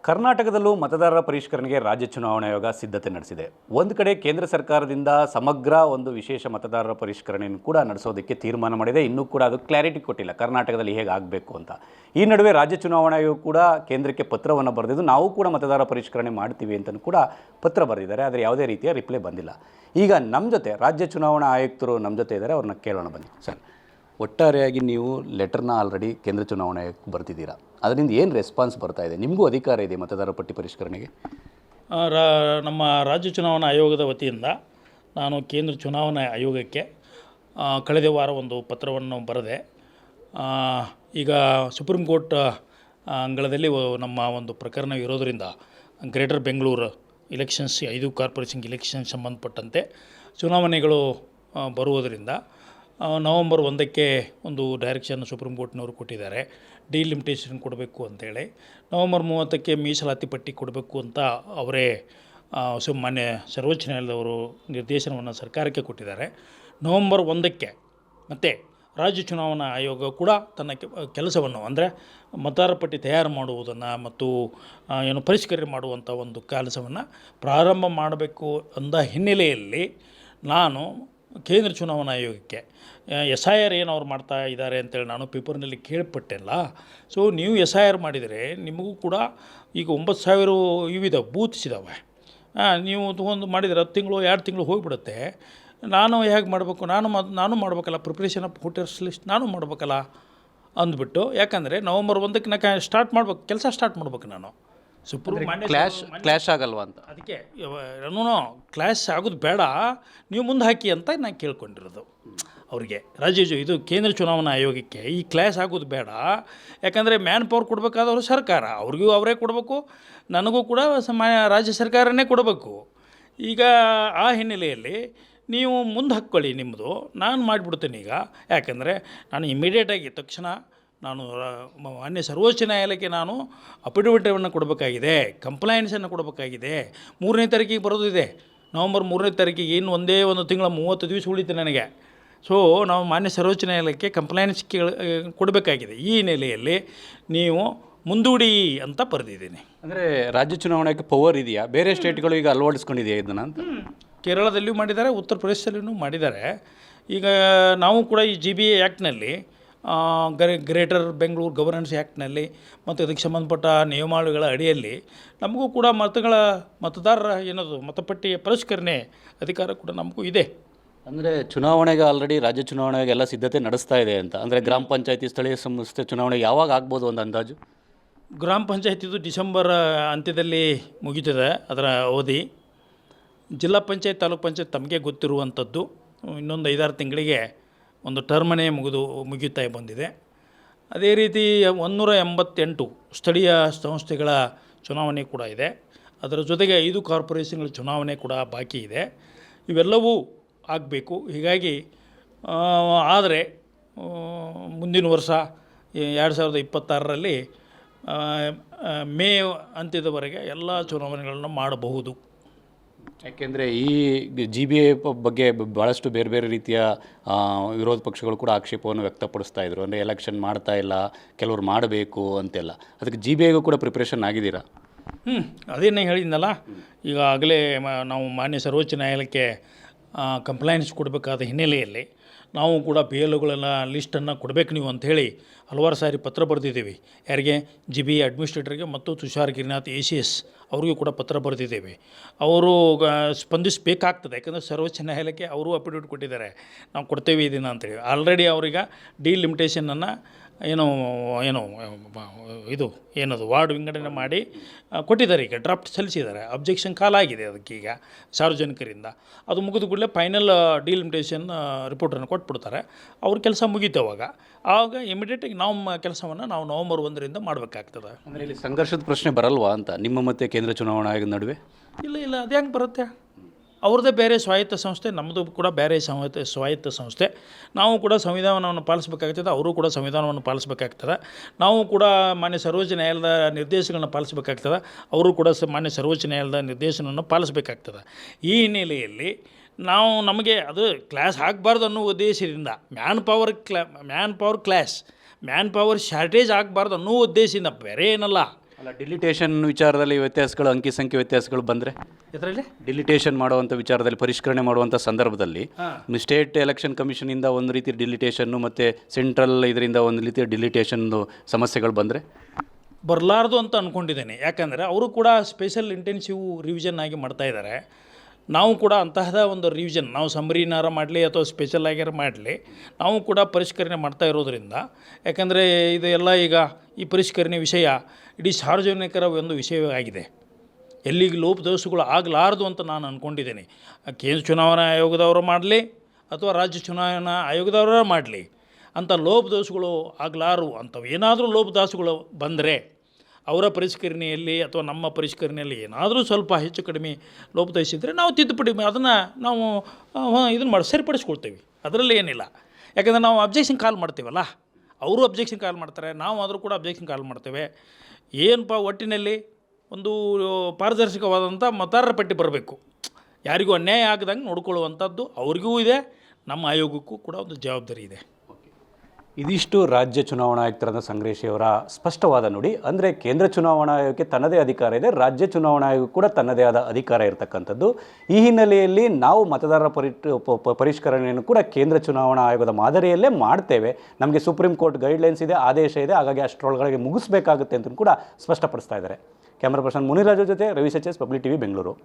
ಕರ್ನಾಟಕದಲ್ಲೂ ಮತದಾರರ ಪರಿಷ್ಕರಣೆಗೆ ರಾಜ್ಯ ಚುನಾವಣಾ ಆಯೋಗ ಸಿದ್ಧತೆ ನಡೆಸಿದೆ. ಒಂದು ಕಡೆ ಕೇಂದ್ರ ಸರ್ಕಾರದಿಂದ ಸಮಗ್ರ ಒಂದು ವಿಶೇಷ ಮತದಾರರ ಪರಿಷ್ಕರಣೆಯನ್ನು ಕೂಡ ನಡೆಸೋದಕ್ಕೆ ತೀರ್ಮಾನ ಮಾಡಿದೆ. ಇನ್ನೂ ಕೂಡ ಅದು ಕ್ಲಾರಿಟಿ ಕೊಟ್ಟಿಲ್ಲ ಕರ್ನಾಟಕದಲ್ಲಿ ಹೇಗೆ ಆಗಬೇಕು ಅಂತ. ಈ ನಡುವೆ ರಾಜ್ಯ ಚುನಾವಣಾ ಆಯೋಗ ಕೂಡ ಕೇಂದ್ರಕ್ಕೆ ಪತ್ರವನ್ನು ಬರೆದಿದ್ದು ನಾವು ಕೂಡ ಮತದಾರರ ಪರಿಷ್ಕರಣೆ ಮಾಡ್ತೀವಿ ಅಂತಲೂ ಕೂಡ ಪತ್ರ ಬರೆದಿದ್ದಾರೆ. ಆದರೆ ಯಾವುದೇ ರೀತಿಯ ರಿಪ್ಲೈ ಬಂದಿಲ್ಲ. ಈಗ ನಮ್ಮ ಜೊತೆ ರಾಜ್ಯ ಚುನಾವಣಾ ಆಯುಕ್ತರು ನಮ್ಮ ಜೊತೆ ಇದ್ದಾರೆ, ಅವ್ರನ್ನ ಕೇಳೋಣ ಬನ್ನಿ. ಸರ್, ಒಟ್ಟಾರೆಯಾಗಿ ನೀವು ಲೆಟರ್ನ ಆಲ್ರೆಡಿ ಕೇಂದ್ರ ಚುನಾವಣಾ ಆಯೋಗಕ್ಕೆ ಬರ್ತಿದ್ದೀರಾ. ಅದರಿಂದ ಏನು ರೆಸ್ಪಾನ್ಸ್ ಬರ್ತಾ ಇದೆ? ನಿಮಗೂ ಅಧಿಕಾರ ಇದೆ ಮತದಾರರ ಪಟ್ಟಿ ಪರಿಷ್ಕರಣೆಗೆ? ನಮ್ಮ ರಾಜ್ಯ ಚುನಾವಣಾ ಆಯೋಗದ ವತಿಯಿಂದ ನಾನು ಕೇಂದ್ರ ಚುನಾವಣಾ ಆಯೋಗಕ್ಕೆ ಕಳೆದ ವಾರ ಒಂದು ಪತ್ರವನ್ನು ಬರೆದೆ. ಈಗ ಸುಪ್ರೀಂ ಕೋರ್ಟ್ ಅಂಗಳದಲ್ಲಿ ನಮ್ಮ ಒಂದು ಪ್ರಕರಣ ಇರೋದರಿಂದ greater Bengaluru elections 5 corporation election ಸಂಬಂಧಪಟ್ಟಂತೆ ಚುನಾವಣೆಗಳು ಬರುವುದರಿಂದ ನವಂಬರ್ 1ಕ್ಕೆ ಒಂದು ಡೈರೆಕ್ಷನ್ ಸುಪ್ರೀಂ ಕೋರ್ಟ್ನವರು ಕೊಟ್ಟಿದ್ದಾರೆ. ಡಿಲಿಮಿಟೇಷನ್ ಕೊಡಬೇಕು ಅಂತೇಳಿ. ನವಂಬರ್ 30ಕ್ಕೆ ಮೀಸಲಾತಿ ಪಟ್ಟಿ ಕೊಡಬೇಕು ಅಂತ ಅವರೇ ಮಾನ್ಯ ಸರ್ವೋಚ್ಚ ನ್ಯಾಯಾಲಯದವರು ನಿರ್ದೇಶನವನ್ನು ಸರ್ಕಾರಕ್ಕೆ ಕೊಟ್ಟಿದ್ದಾರೆ. ನವಂಬರ್ 1ಕ್ಕೆ ಮತ್ತು ರಾಜ್ಯ ಚುನಾವಣಾ ಆಯೋಗ ಕೂಡ ತನ್ನ ಕೆಲಸವನ್ನು ಅಂದರೆ ಮತದಾರರ ಪಟ್ಟಿ ತಯಾರು ಮಾಡುವುದನ್ನು ಮತ್ತು ಪರಿಷ್ಕರಣೆ ಮಾಡುವಂಥ ಒಂದು ಕೆಲಸವನ್ನು ಪ್ರಾರಂಭ ಮಾಡಬೇಕು ಅಂದ ಹಿನ್ನೆಲೆಯಲ್ಲಿ ನಾನು ಕೇಂದ್ರ ಚುನಾವಣಾ ಆಯೋಗಕ್ಕೆ SIR ಏನು ಅವ್ರು ಮಾಡ್ತಾ ಇದ್ದಾರೆ ಅಂತೇಳಿ ನಾನು ಪೇಪರ್ನಲ್ಲಿ ಕೇಳ್ಪಟ್ಟೆಲ್ಲ. ಸೊ ನೀವು SIR ಮಾಡಿದರೆ ನಿಮಗೂ ಕೂಡ ಈಗ 9,000 ಇವಿದಾವೆ, ಬೂತ್ಸ್ ಇದ್ದಾವೆ. ನೀವು ತೊಗೊಂಡು ಮಾಡಿದರೆ 10 ತಿಂಗಳು 2 ತಿಂಗಳು ಹೋಗಿಬಿಡುತ್ತೆ. ನಾನು ಹೇಗೆ ಮಾಡಬೇಕು? ನಾನು ಮಾಡಬೇಕಲ್ಲ, ಪ್ರಿಪ್ರೇಷನ್ ಆಫ್ ವೋಟರ್ಸ್ ಲಿಸ್ಟ್ ನಾನು ಮಾಡಬೇಕಲ್ಲ ಅಂದ್ಬಿಟ್ಟು. ಯಾಕಂದರೆ ನವಂಬರ್ 1ಕ್ಕೆ ನಾನು ಸ್ಟಾರ್ಟ್ ಮಾಡ್ಬೇಕು, ಕೆಲಸ ಸ್ಟಾರ್ಟ್ ಮಾಡ್ಬೇಕು ನಾನು. ಕ್ಲಾಶ್ ಆಗಲ್ವಾ ಅಂತ. ಅದಕ್ಕೆ ಕ್ಲಾಶ್ ಆಗೋದು ಬೇಡ, ನೀವು ಮುಂದೆ ಹಾಕಿ ಅಂತ ನಾನು ಕೇಳ್ಕೊಂಡಿರೋದು ಅವರಿಗೆ. ಇದು ಕೇಂದ್ರ ಚುನಾವಣಾ ಆಯೋಗಕ್ಕೆ ಈ ಕ್ಲಾಶ್ ಆಗೋದು ಬೇಡ. ಯಾಕಂದರೆ ಮ್ಯಾನ್ ಪವರ್ ಕೊಡಬೇಕಾದವರು ಸರ್ಕಾರ, ಅವ್ರಿಗೂ ಅವರೇ ಕೊಡಬೇಕು, ನನಗೂ ಕೂಡ ರಾಜ್ಯ ಸರ್ಕಾರನೇ ಕೊಡಬೇಕು. ಈಗ ಆ ಹಿನ್ನೆಲೆಯಲ್ಲಿ ನೀವು ಮುಂದೆ ಹಾಕ್ಕೊಳ್ಳಿ ನಿಮ್ಮದು, ನಾನು ಮಾಡಿಬಿಡ್ತೇನೆ ಈಗ. ಯಾಕಂದರೆ ನಾನು ಇಮಿಡಿಯೇಟಾಗಿ ತಕ್ಷಣ ನಾನು ಮಾನ್ಯ ಸರ್ವೋಚ್ಚ ನ್ಯಾಯಾಲಯಕ್ಕೆ ನಾನು ಅಫಿಡವಿಟನ್ನು ಕೊಡಬೇಕಾಗಿದೆ, ಕಂಪ್ಲೈನ್ಸನ್ನು ಕೊಡಬೇಕಾಗಿದೆ. 3ನೇ ತಾರೀಕಿಗೆ ಬರೋದಿದೆ. ನವಂಬರ್ 3ನೇ ತಾರೀಕಿಗೆ ಇನ್ನು ಒಂದೇ ಒಂದು ತಿಂಗಳ 30 ದಿವಸ ಉಳಿತು ನನಗೆ. ಸೊ ನಾವು ಮಾನ್ಯ ಸರ್ವೋಚ್ಚ ನ್ಯಾಯಾಲಯಕ್ಕೆ ಕಂಪ್ಲೈನ್ಸ್ ಕೊಡಬೇಕಾಗಿದೆ. ಈ ಹಿನ್ನೆಲೆಯಲ್ಲಿ ನೀವು ಮುಂದೂಡಿ ಅಂತ ಬರೆದಿದ್ದೀನಿ. ಅಂದರೆ ರಾಜ್ಯ ಚುನಾವಣೆಗೆ ಪವರ್ ಇದೆಯಾ? ಬೇರೆ ಸ್ಟೇಟ್ಗಳು ಈಗ ಅಳವಡಿಸ್ಕೊಂಡಿದೆಯಾ ಇದನ್ನು ಅಂತ? ಕೇರಳದಲ್ಲಿಯೂ ಮಾಡಿದ್ದಾರೆ, ಉತ್ತರ ಪ್ರದೇಶದಲ್ಲಿಯೂ ಮಾಡಿದ್ದಾರೆ. ಈಗ ನಾವು ಕೂಡ ಈ GBA ಆ್ಯಕ್ಟ್ನಲ್ಲಿ ಗ್ರೇಟರ್ ಬೆಂಗಳೂರು ಗವರ್ನೆನ್ಸ್ ಆ್ಯಕ್ಟ್ನಲ್ಲಿ ಮತ್ತು ಅದಕ್ಕೆ ಸಂಬಂಧಪಟ್ಟ ನಿಯಮಾವಳಿಗಳ ಅಡಿಯಲ್ಲಿ ನಮಗೂ ಕೂಡ ಮತದಾರರ ಮತಪಟ್ಟಿಯ ಪರಿಷ್ಕರಣೆ ಅಧಿಕಾರ ಕೂಡ ನಮಗೂ ಇದೆ. ಅಂದರೆ ಚುನಾವಣೆಗೆ ಆಲ್ರೆಡಿ ರಾಜ್ಯ ಚುನಾವಣೆಗೆ ಎಲ್ಲ ಸಿದ್ಧತೆ ನಡೆಸ್ತಾ ಇದೆ ಅಂತ. ಅಂದರೆ ಗ್ರಾಮ ಪಂಚಾಯತಿ ಸ್ಥಳೀಯ ಸಂಸ್ಥೆ ಚುನಾವಣೆ ಯಾವಾಗ ಆಗ್ಬೋದು ಒಂದು ಅಂದಾಜು? ಗ್ರಾಮ ಪಂಚಾಯತಿದು ಡಿಸೆಂಬರ್ ಅಂತ್ಯದಲ್ಲಿ ಮುಗಿತದೆ ಅದರ ಅವಧಿ. ಜಿಲ್ಲಾ ಪಂಚಾಯತ್ ತಾಲೂಕು ಪಂಚಾಯತ್ ತಮಗೆ ಗೊತ್ತಿರುವಂಥದ್ದು ಇನ್ನೊಂದು 5-6 ತಿಂಗಳಿಗೆ ಒಂದು ಟರ್ಮನೇ ಮುಗಿಯುತ್ತಾ ಬಂದಿದೆ. ಅದೇ ರೀತಿ 188 ಸ್ಥಳೀಯ ಸಂಸ್ಥೆಗಳ ಚುನಾವಣೆ ಕೂಡ ಇದೆ. ಅದರ ಜೊತೆಗೆ 5 ಕಾರ್ಪೊರೇಷನ್ಗಳ ಚುನಾವಣೆ ಕೂಡ ಬಾಕಿ ಇದೆ. ಇವೆಲ್ಲವೂ ಆಗಬೇಕು. ಹೀಗಾಗಿ ಆದರೆ ಮುಂದಿನ ವರ್ಷ 2026ರಲ್ಲಿ ಮೇ ಅಂತ್ಯದವರೆಗೆ ಎಲ್ಲ ಚುನಾವಣೆಗಳನ್ನು ಮಾಡಬಹುದು. ಯಾಕೆಂದರೆ ಈ GBA ಬಗ್ಗೆ ಭಾಳಷ್ಟು ಬೇರೆ ಬೇರೆ ರೀತಿಯ ವಿರೋಧ ಪಕ್ಷಗಳು ಕೂಡ ಆಕ್ಷೇಪವನ್ನು ವ್ಯಕ್ತಪಡಿಸ್ತಾ ಇದ್ರು. ಅಂದರೆ ಎಲೆಕ್ಷನ್ ಮಾಡ್ತಾ ಇಲ್ಲ, ಕೆಲವರು ಮಾಡಬೇಕು ಅಂತೆಲ್ಲ. ಅದಕ್ಕೆ GBAಗೂ ಕೂಡ ಪ್ರಿಪ್ರೇಷನ್ ಆಗಿದ್ದೀರಾ? ಅದೇನೇ ಹೇಳಿದ್ನಲ್ಲ, ಈಗಾಗಲೇ ನಾವು ಮಾನ್ಯ ಸರ್ವೋಚ್ಚ ನ್ಯಾಯಾಲಯಕ್ಕೆ ಕಂಪ್ಲೈನ್ಸ್ ಕೊಡಬೇಕಾದ ಹಿನ್ನೆಲೆಯಲ್ಲಿ ನಾವು ಕೂಡ PLOಗಳನ್ನ ಲಿಸ್ಟನ್ನು ಕೊಡಬೇಕು ನೀವು ಅಂಥೇಳಿ ಹಲವಾರು ಸಾರಿ ಪತ್ರ ಬರೆದಿದ್ದೀವಿ. ಯಾರಿಗೆ? GBA ಅಡ್ಮಿನಿಸ್ಟ್ರೇಟರ್ಗೆ ಮತ್ತು ತುಷಾರ್ ಗಿರಿನಾಥ್ ACS ಅವ್ರಿಗೂ ಕೂಡ ಪತ್ರ ಬರೆದಿದ್ದೇವೆ. ಅವರು ಸ್ಪಂದಿಸಬೇಕಾಗ್ತದೆ. ಯಾಕಂದರೆ ಸರ್ವೋಚ್ಚ ನ್ಯಾಯಾಲಯಕ್ಕೆ ಅವರು ಅಫಿಡವಿಟ್ ಕೊಟ್ಟಿದ್ದಾರೆ, ನಾವು ಕೊಡ್ತೇವೆ ಇದನ್ನು ಅಂತೇಳಿ. ಆಲ್ರೆಡಿ ಅವ್ರಿಗೆ ಡಿಲಿಮಿಟೇಷನನ್ನು ಏನದು ವಾರ್ಡ್ ವಿಂಗಡಣೆ ಮಾಡಿ ಕೊಟ್ಟಿದ್ದಾರೆ. ಈಗ ಡ್ರಾಫ್ಟ್ ಸಲ್ಲಿಸಿದ್ದಾರೆ. ಅಬ್ಜೆಕ್ಷನ್ ಕಾಲಾಗಿದೆ ಅದಕ್ಕೀಗ ಸಾರ್ವಜನಿಕರಿಂದ. ಅದು ಮುಗಿದ ಕೂಡಲೇ ಫೈನಲ್ ಡಿಲಿಮಿಟೇಷನ್ ರಿಪೋರ್ಟನ್ನು ಕೊಟ್ಬಿಡ್ತಾರೆ. ಅವ್ರ ಕೆಲಸ ಮುಗೀತು. ಆವಾಗ ಇಮಿಡಿಯೇಟಾಗಿ ನಾವು ಕೆಲಸವನ್ನು ನಾವು ನವಂಬರ್ 1ರಿಂದ ಮಾಡಬೇಕಾಗ್ತದೆ. ಅಂದರೆ ಇಲ್ಲಿ ಸಂಘರ್ಷದ ಪ್ರಶ್ನೆ ಬರಲ್ವಾ ಅಂತ ನಿಮ್ಮ ಮತ್ತು ಕೇಂದ್ರ ಚುನಾವಣಾ ಆಯೋಗದ ನಡುವೆ? ಇಲ್ಲ ಅದು ಹೆಂಗೆ ಬರುತ್ತೆ? ಅವ್ರದ್ದೇ ಬೇರೆ ಸ್ವಾಯತ್ತ ಸಂಸ್ಥೆ, ನಮ್ಮದು ಕೂಡ ಬೇರೆ ಸ್ವಾಯತ್ತ ಸಂಸ್ಥೆ. ನಾವು ಕೂಡ ಸಂವಿಧಾನವನ್ನು ಪಾಲಿಸಬೇಕಾಗ್ತದೆ, ಅವರು ಕೂಡ ಸಂವಿಧಾನವನ್ನು ಪಾಲಿಸಬೇಕಾಗ್ತದೆ. ನಾವು ಕೂಡ ಮಾನ್ಯ ಸರ್ವೋಚ್ಚ ನ್ಯಾಯಾಲಯದ ನಿರ್ದೇಶನಗಳನ್ನು ಪಾಲಿಸಬೇಕಾಗ್ತದೆ, ಅವರು ಕೂಡ ಮಾನ್ಯ ಸರ್ವೋಚ್ಚ ನ್ಯಾಯಾಲಯದ ನಿರ್ದೇಶನವನ್ನು ಪಾಲಿಸಬೇಕಾಗ್ತದೆ. ಈ ಹಿನ್ನೆಲೆಯಲ್ಲಿ ನಮಗೆ ಅದು ಕ್ಲಾಸ್ ಆಗಬಾರ್ದು ಅನ್ನೋ ಉದ್ದೇಶದಿಂದ man power class man power shortage ಆಗಬಾರ್ದು ಅನ್ನೋ ಉದ್ದೇಶದಿಂದ ಬೇರೆ ಏನಲ್ಲ. ಅಲ್ಲ, ಡಿಲಿಟೇಷನ್ ವಿಚಾರದಲ್ಲಿ ವ್ಯತ್ಯಾಸಗಳು, ಅಂಕಿ ಸಂಖ್ಯೆ ವ್ಯತ್ಯಾಸಗಳು ಬಂದರೆ, ಇದರಲ್ಲಿ ಡಿಲಿಟೇಷನ್ ಮಾಡುವಂಥ ವಿಚಾರದಲ್ಲಿ, ಪರಿಷ್ಕರಣೆ ಮಾಡುವಂಥ ಸಂದರ್ಭದಲ್ಲಿ ಸ್ಟೇಟ್ ಎಲೆಕ್ಷನ್ ಕಮಿಷನಿಂದ ಒಂದು ರೀತಿ ಡಿಲಿಟೇಷನ್ನು ಮತ್ತು ಸೆಂಟ್ರಲ್ ಇದರಿಂದ ಒಂದು ರೀತಿ ಡಿಲಿಟೇಷನ್ದು ಸಮಸ್ಯೆಗಳು ಬಂದರೆ ಬರಲಾರ್ದು ಅಂತ ಅಂದ್ಕೊಂಡಿದ್ದೇನೆ. ಯಾಕಂದರೆ ಅವರು ಕೂಡ ಸ್ಪೆಷಲ್ ಇಂಟೆನ್ಸಿವ್ ರಿವಿಷನ್ ಆಗಿ ಮಾಡ್ತಾ ಇದ್ದಾರೆ. ನಾವು ಕೂಡ ಅಂತಹದ ಒಂದು ರಿವಿಷನ್, ನಾವು ಸಮ್ಮರಿನಾರ ಮಾಡಲಿ ಅಥವಾ ಸ್ಪೆಷಲ್ ಆಗ್ಯಾರ ಮಾಡಲಿ, ನಾವು ಕೂಡ ಪರಿಷ್ಕರಣೆ ಮಾಡ್ತಾ ಇರೋದರಿಂದ, ಯಾಕಂದರೆ ಇದು ಎಲ್ಲ ಈಗ ಈ ಪರಿಷ್ಕರಣೆ ವಿಷಯ ಇಡೀ ಸಾರ್ವಜನಿಕರ ಒಂದು ವಿಷಯವಾಗಿದೆ. ಎಲ್ಲಿಗೆ ಲೋಪದೋಷಗಳು ಆಗಲಾರ್ದು ಅಂತ ನಾನು ಅಂದ್ಕೊಂಡಿದ್ದೇನೆ. ಕೇಂದ್ರ ಚುನಾವಣಾ ಆಯೋಗದವರು ಮಾಡಲಿ ಅಥವಾ ರಾಜ್ಯ ಚುನಾವಣಾ ಆಯೋಗದವರ ಮಾಡಲಿ, ಅಂಥ ಲೋಪದೋಷಗಳು ಆಗಲಾರು ಅಂಥವು ಏನಾದರೂ ಲೋಪದೋಷಗಳು ಬಂದರೆ ಅವರ ಪರಿಷ್ಕರಣೆಯಲ್ಲಿ ಅಥವಾ ನಮ್ಮ ಪರಿಷ್ಕರಣೆಯಲ್ಲಿ ಏನಾದರೂ ಸ್ವಲ್ಪ ಹೆಚ್ಚು ಕಡಿಮೆ ಲೋಪದೋಷಿದ್ರೆ ನಾವು ತಿದ್ದುಪಡಿ ಅದನ್ನು ನಾವು ಇದನ್ನು ಸರಿಪಡಿಸ್ಕೊಳ್ತೇವೆ. ಅದರಲ್ಲಿ ಏನಿಲ್ಲ. ಯಾಕಂದರೆ ನಾವು ಅಬ್ಜೆಕ್ಷನ್ ಕಾಲ್ ಮಾಡ್ತೀವಲ್ಲ, ಅವರು ಅಬ್ಜೆಕ್ಷನ್ ಕಾಲ್ ಮಾಡ್ತಾರೆ, ನಾವು ಆದರೂ ಕೂಡ ಅಬ್ಜೆಕ್ಷನ್ ಕಾಲ್ ಮಾಡ್ತೇವೆ. ಏನಪ್ಪ ಒಟ್ಟಿನಲ್ಲಿ ಒಂದು ಪಾರದರ್ಶಕವಾದಂಥ ಮತದಾರರ ಪಟ್ಟಿ ಬರಬೇಕು, ಯಾರಿಗೂ ಅನ್ಯಾಯ ಆಗದಂಗೆ ನೋಡ್ಕೊಳ್ಳುವಂಥದ್ದು ಅವ್ರಿಗೂ ಇದೆ, ನಮ್ಮ ಆಯೋಗಕ್ಕೂ ಕೂಡ ಒಂದು ಜವಾಬ್ದಾರಿ ಇದೆ. ಇದಿಷ್ಟು ರಾಜ್ಯ ಚುನಾವಣಾ ಆಯುಕ್ತರಾದ ಸಂಗ್ರೇಶಿಯವರ ಸ್ಪಷ್ಟವಾದ ನುಡಿ. ಅಂದರೆ ಕೇಂದ್ರ ಚುನಾವಣಾ ಆಯೋಗಕ್ಕೆ ತನ್ನದೇ ಅಧಿಕಾರ ಇದೆ, ರಾಜ್ಯ ಚುನಾವಣಾ ಆಯೋಗ ಕೂಡ ತನ್ನದೇ ಆದ ಅಧಿಕಾರ ಇರತಕ್ಕಂಥದ್ದು. ಈ ಹಿನ್ನೆಲೆಯಲ್ಲಿ ನಾವು ಮತದಾರರ ಪರಿಷ್ಕರಣೆಯನ್ನು ಕೂಡ ಕೇಂದ್ರ ಚುನಾವಣಾ ಆಯೋಗದ ಮಾದರಿಯಲ್ಲೇ ಮಾಡ್ತೇವೆ. ನಮಗೆ ಸುಪ್ರೀಂ ಕೋರ್ಟ್ ಗೈಡ್ಲೈನ್ಸ್ ಇದೆ, ಆದೇಶ ಇದೆ, ಹಾಗಾಗಿ ಅಷ್ಟರೊಳಗಡೆ ಮುಗಿಸ್ಬೇಕಾಗುತ್ತೆ ಅಂತ ಕೂಡ ಸ್ಪಷ್ಟಪಡಿಸ್ತಾ ಇದ್ದಾರೆ. ಕ್ಯಾಮ್ರಾ ಪರ್ಸನ್ ಮುನಿರಾಜು ಜೊತೆ ರವಿ ಸಚೇಸ್, ಪಬ್ಲಿಕ್ ಟಿವಿ, ಬೆಂಗಳೂರು.